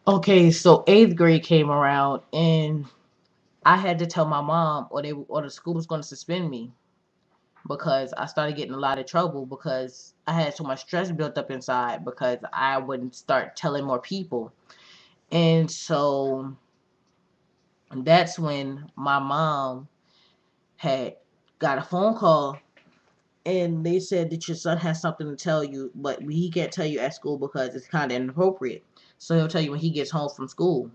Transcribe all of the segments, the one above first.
Okay, so eighth grade came around, and I had to tell my mom, or the school was going to suspend me because I started getting a lot of trouble because I had so much stress built up inside because I wouldn't start telling more people. And so that's when my mom had got a phone call, and they said that your son has something to tell you, but he can't tell you at school because it's kind of inappropriate. So he'll tell you when he gets home from school.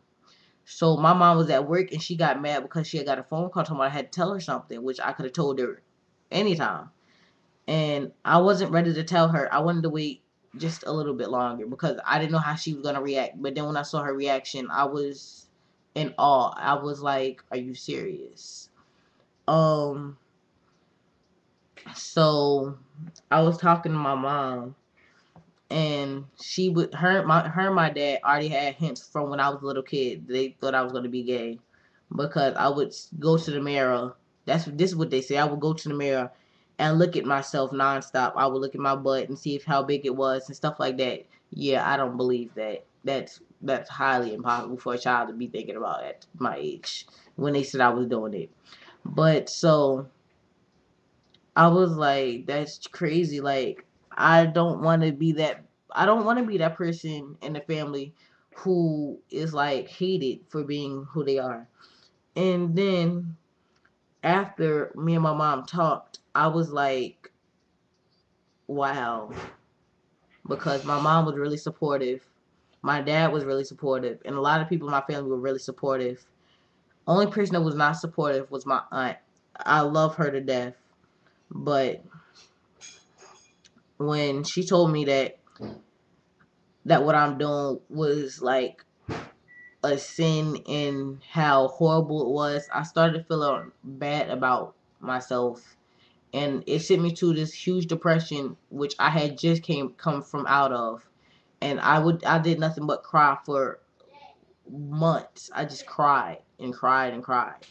So my mom was at work and she got mad because she had got a phone call telling me I had to tell her something, which I could have told her anytime. And I wasn't ready to tell her. I wanted to wait just a little bit longer because I didn't know how she was gonna react. But then when I saw her reaction, I was in awe. I was like, "Are you serious?" Um. So I was talking to my mom, and she would her and my dad already had hints from when I was a little kid. They thought I was gonna be gay because I would go to the mirror. This is what they say. I would go to the mirror and look at myself nonstop. I would look at my butt and see if how big it was and stuff like that. Yeah, I don't believe that. That's highly impossible for a child to be thinking about at my age when they said I was doing it. But so I was like, that's crazy. Like, I don't want to be that. I don't want to be that person in the family who is like hated for being who they are. And then after me and my mom talked, I was like, wow, because my mom was really supportive. My dad was really supportive, and a lot of people in my family were really supportive. Only person that was not supportive was my aunt. I love her to death, but when she told me that what I'm doing was like a sin and how horrible it was, I started feeling bad about myself, and it sent me to this huge depression, which I had just come from out of, and I did nothing but cry for months. I just cried and cried and cried.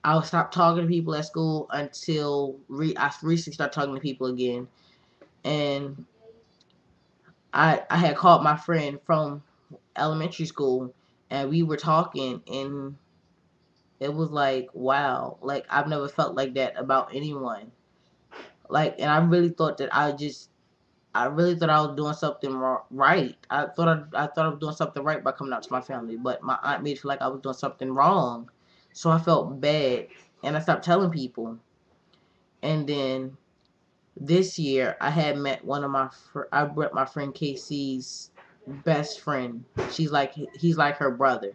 I would stop talking to people at school until I recently started talking to people again, and I had called my friend from elementary school, and we were talking, and it was like, wow, like I've never felt like that about anyone. Like, and I really thought that I really thought I was doing something right. I thought I was doing something right by coming out to my family, but my aunt made me feel like I was doing something wrong. So I felt bad, and I stopped telling people. And then this year, I had met one of I met my friend KC's best friend. He's like her brother,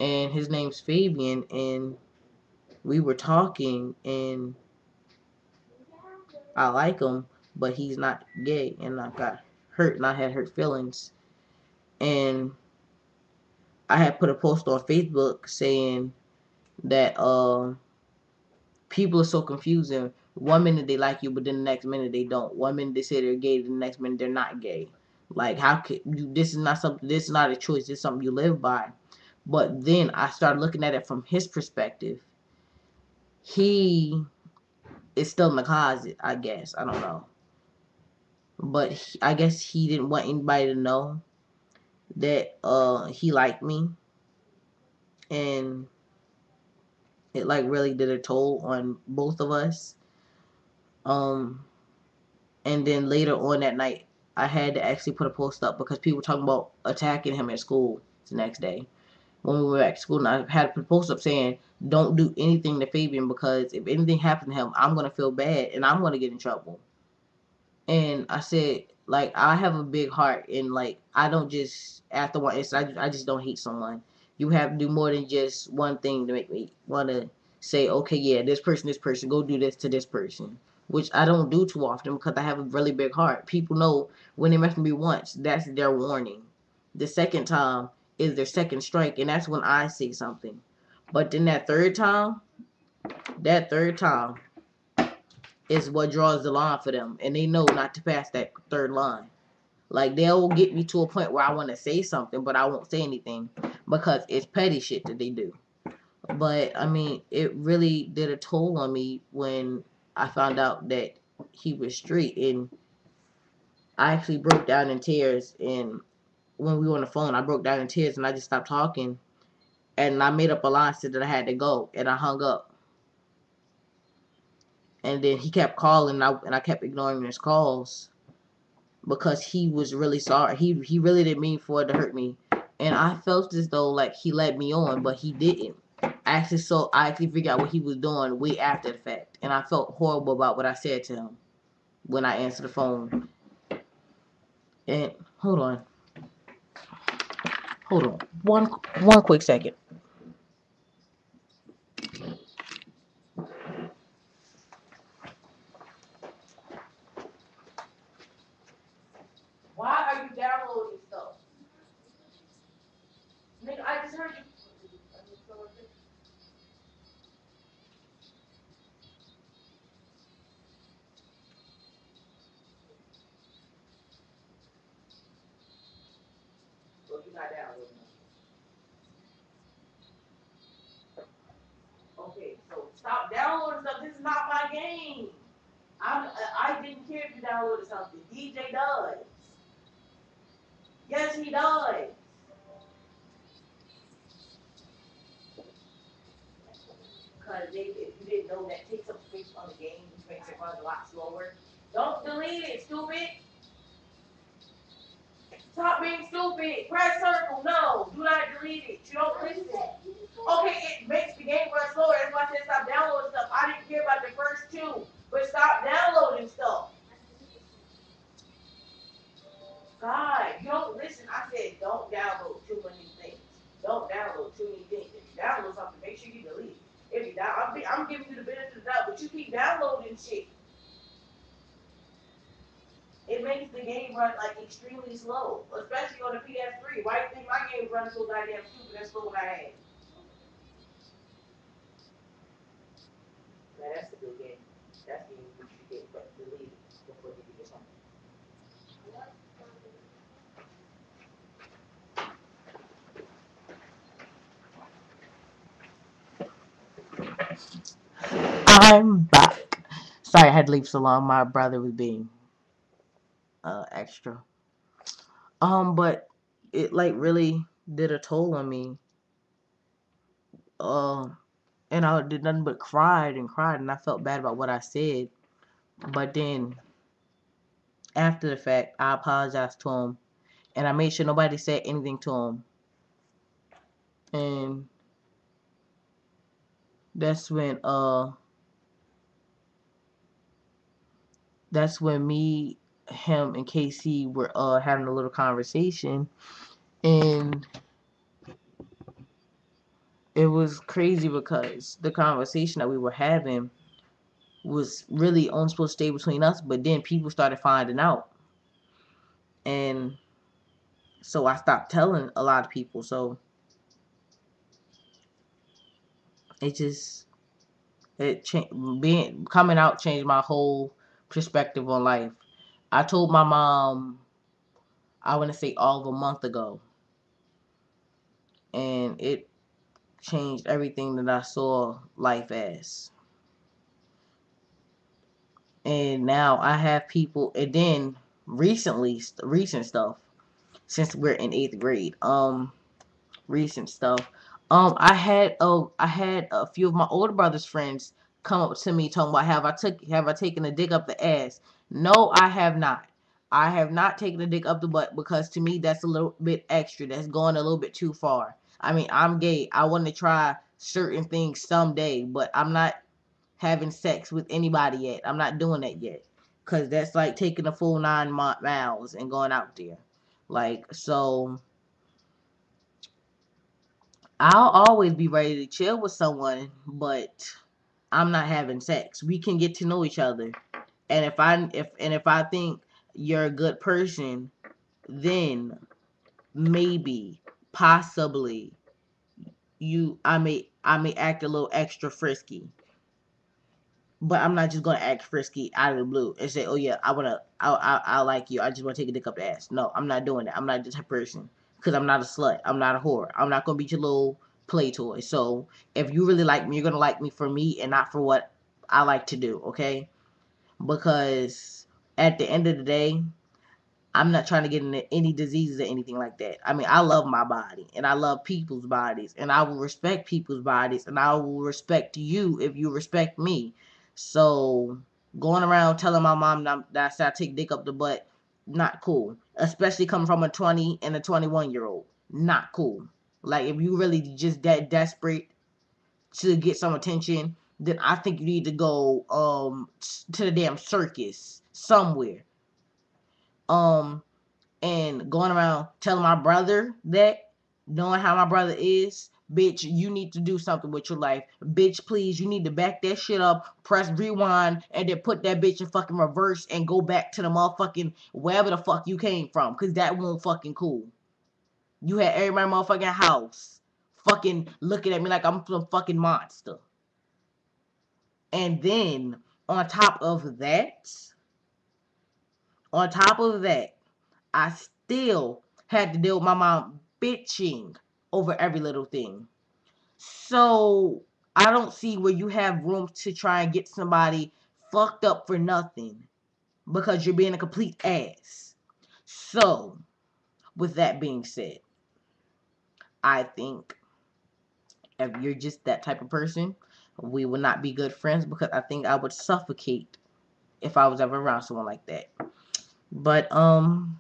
and his name's Fabian. And we were talking, and I like him, but he's not gay, and I got hurt, and I had hurt feelings, and I had put a post on Facebook saying that people are so confusing. One minute they like you, but then the next minute they don't. One minute they say they're gay, the next minute they're not gay. Like, how could you? This is not something. This is not a choice. This is something you live by. But then I started looking at it from his perspective. He is still in the closet, I guess. I don't know, but I guess he didn't want anybody to know that he liked me, and it like really did a toll on both of us. Um, and then later on that night, I had to actually put a post up because people were talking about attacking him at school the next day when we were back to school. And I had to put a post up saying, "Don't do anything to Fabian because if anything happened to him, I'm gonna feel bad and I'm gonna get in trouble." And I said, like, I have a big heart, and like I don't just after one instant, I just don't hate someone. You have to do more than just one thing to make me want to say, okay, yeah, this person, go do this to this person, which I don't do too often because I have a really big heart. People know when they mess with me once, that's their warning. The second time is their second strike, and that's when I say something. But then that third time is what draws the line for them, and they know not to pass that third line. Like, they'll get me to a point where I want to say something, but I won't say anything because it's petty shit that they do. But I mean, it really did a toll on me when I found out that he was straight, and I actually broke down in tears. And when we were on the phone, I broke down in tears and I just stopped talking. And I made up a lie, said that I had to go, and I hung up. And then he kept calling, and I kept ignoring his calls because he was really sorry. He really didn't mean for it to hurt me, and I felt as though like he led me on, but he didn't. I actually figured out what he was doing way after the fact, and I felt horrible about what I said to him when I answered the phone. And hold on, one quick second. Why are you downloading stuff? Nigga, I just heard you. Well, you're not downloading them. Okay, so stop downloading stuff. This is not my game. I didn't care if you downloaded something. DJ does. Yes, he does. Because if you didn't know, that takes up space on the game, which makes it run a lot slower. Don't delete it, stupid. Stop being stupid. Press circle. No, do not delete it. You don't listen. Okay, it makes the game run slower. That's why I said stop downloading stuff. I didn't care about the first two, but stop downloading stuff. God, you don't listen. I said don't download too many things. Don't download too many things. If you download something, make sure you delete it. If you down, I'm giving you the benefit of the doubt, but you keep downloading shit. It makes the game run like extremely slow, especially on the PS3. Why do you think my game runs so goddamn stupid and slow when I had? Now that's a good game. That's the game you should get, but delete it before you get something. I'm back. Sorry, I had to leave so long. My brother was being extra. But it like really did a toll on me. Uh, and I did nothing but cried, and I felt bad about what I said. But then after the fact, I apologized to him, and I made sure nobody said anything to him. And that's when me, him, and Casey were having a little conversation, and it was crazy because the conversation that we were having was really only supposed to stay between us, but then people started finding out, and so I stopped telling a lot of people. So it just being coming out changed my whole perspective on life. I told my mom, I want to say all of a month ago, and it changed everything that I saw life as. And now I have people, and then recent stuff since we're in 8th grade. Recent stuff. I had a few of my older brother's friends come up to me talking about have I taken a dick up the ass? No, I have not. I have not taken a dick up the butt because to me that's a little bit extra. That's going a little bit too far. I mean, I'm gay. I want to try certain things someday, but I'm not having sex with anybody yet. I'm not doing that yet. Cause that's like taking a full 9 miles and going out there. Like, so I'll always be ready to chill with someone, but I'm not having sex. We can get to know each other. And if I think you're a good person, then maybe, possibly, I may act a little extra frisky. But I'm not just gonna act frisky out of the blue and say, "Oh yeah, I like you. I just want to take a dick up the ass." No, I'm not doing that. I'm not just a person because I'm not a slut. I'm not a whore. I'm not gonna be your little play toy. So if you really like me, you're gonna like me for me and not for what I like to do. Okay? Because at the end of the day, I'm not trying to get into any diseases or anything like that. I mean, I love my body and I love people's bodies and I will respect people's bodies and I will respect you if you respect me. So going around telling my mom that I take dick up the butt, not cool. Especially coming from a 20 and a 21-year-old. Not cool. Like if you really just that desperate to get some attention, then I think you need to go to the damn circus somewhere. Um and going around telling my brother that, knowing how my brother is, bitch, you need to do something with your life. Bitch, please, you need to back that shit up, press rewind, and then put that bitch in fucking reverse and go back to the motherfucking wherever the fuck you came from, because that won't fucking cool. You had everybody motherfucking house fucking looking at me like I'm some fucking monster. And then on top of that, on top of that, I still had to deal with my mom bitching over every little thing. So I don't see where you have room to try and get somebody fucked up for nothing because you're being a complete ass. So, with that being said, I think if you're just that type of person, we would not be good friends because I think I would suffocate if I was ever around someone like that. But um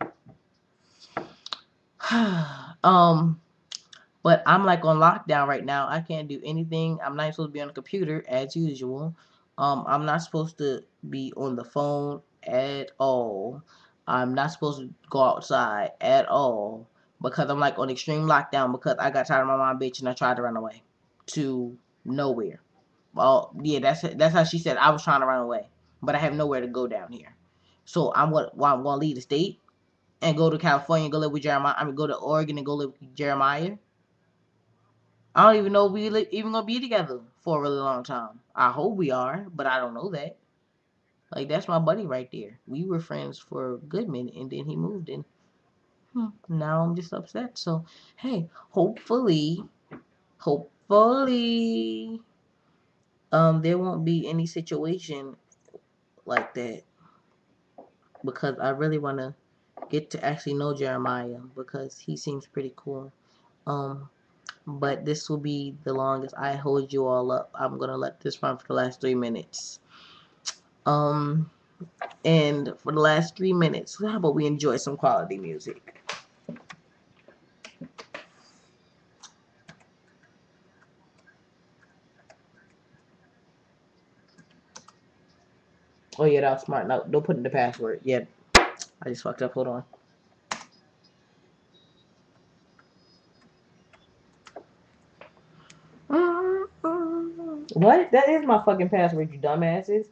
but I'm like on lockdown right now. I can't do anything. I'm not supposed to be on the computer as usual. I'm not supposed to be on the phone at all. I'm not supposed to go outside at all because I'm like on extreme lockdown because I got tired of my mom bitch and I tried to run away to nowhere. Well, yeah, that's how she said I was trying to run away, but I have nowhere to go down here. So I'm gonna leave the state and go to California and go live with Jeremiah. I mean, go to Oregon and go live with Jeremiah. I don't even know if we even gonna be together for a really long time. I hope we are, but I don't know that. Like that's my buddy right there. We were friends for a good minute, and then he moved in. Now I'm just upset. So hey, hopefully, there won't be any situation like that because I really wanna get to actually know Jeremiah because he seems pretty cool. Um, but this will be the longest I hold you all up. I'm gonna let this run for the last 3 minutes. Um, and for the last 3 minutes, how about we enjoy some quality music? Oh yeah, that was smart. No, don't put in the password. Yeah, I just fucked up. Hold on. What? That is my fucking password, you dumbasses.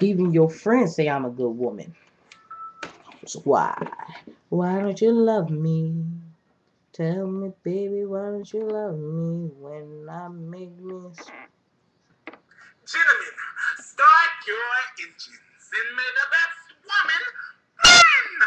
Even your friends say I'm a good woman. So why? Why don't you love me? Tell me, baby, why don't you love me when I make me? Gentlemen, start your engines and may the best woman win!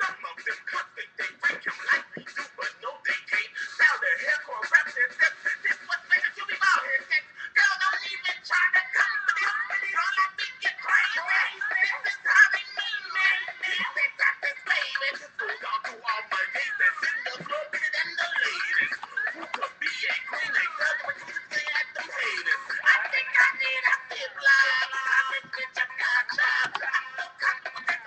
Some of them cuss they break him like we do, but no they can't. Now their hair core wraps their steps. This was made to be about his sex. Girl, don't even try to come for this. Girl, I think you're crazy. This is how they mean me. They got this baby. Goes out to all my gays that's in the club bigger than the ladies. Who could be a queen? They tell them to stay at them haters. I think I need a zip line. I think it's a gotcha. I'm so comfortable.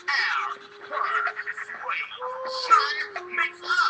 air, burn, sway, shine, mix up.